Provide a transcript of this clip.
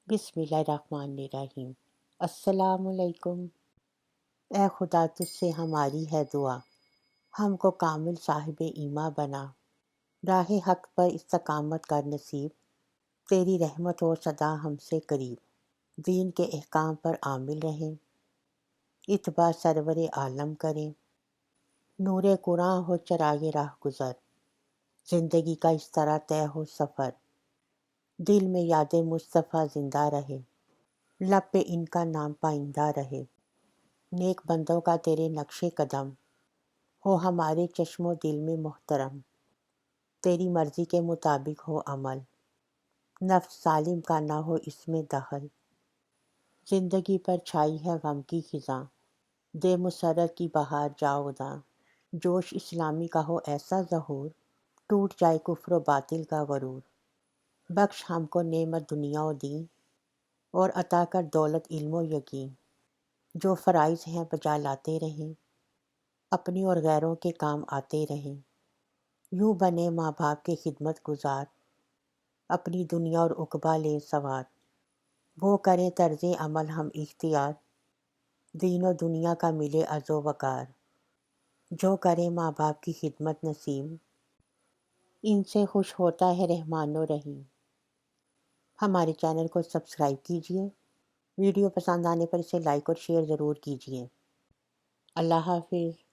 بسم اللہ الرحمن الرحیم۔ السلام علیکم۔ اے خدا تجھ سے ہماری ہے دعا، ہم کو کامل صاحب ایمان بنا، راہ حق پر استقامت کر نصیب، تیری رحمت ہو سدا ہم سے قریب، دین کے احکام پر عامل رہیں، اتباع سرور عالم کریں، نور قرآن ہو چراغ راہ گزر، زندگی کا اس طرح طے ہو سفر، دل میں یاد مصطفیٰ زندہ رہے، لب پہ ان کا نام پائندہ رہے، نیک بندوں کا تیرے نقش قدم ہو ہمارے چشم و دل میں محترم، تیری مرضی کے مطابق ہو عمل، نفس ظالم کا نہ ہو اس میں دخل، زندگی پر چھائی ہے غم کی خزاں، دے مسرت کی بہار جاوداں، جوش اسلامی کا ہو ایسا ظہور، ٹوٹ جائے کفر و باطل کا غرور، بخش ہم کو نعمت دنیا و دین، اور عطا کر دولت علم و یقین، جو فرائض ہیں بجا لاتے رہیں، اپنی اور غیروں کے کام آتے رہیں، یوں بنے ماں باپ کے خدمت گزار، اپنی دنیا اور عقبہ لے سوار، وہ کریں طرز عمل ہم اختیار، دین و دنیا کا ملے عز و وقار، جو کرے ماں باپ کی خدمت نصیب، ان سے خوش ہوتا ہے رحمان و رحیم۔ ہمارے چینل کو سبسکرائب کیجیے، ویڈیو پسند آنے پر اسے لائک اور شیئر ضرور کیجیے۔ اللہ حافظ۔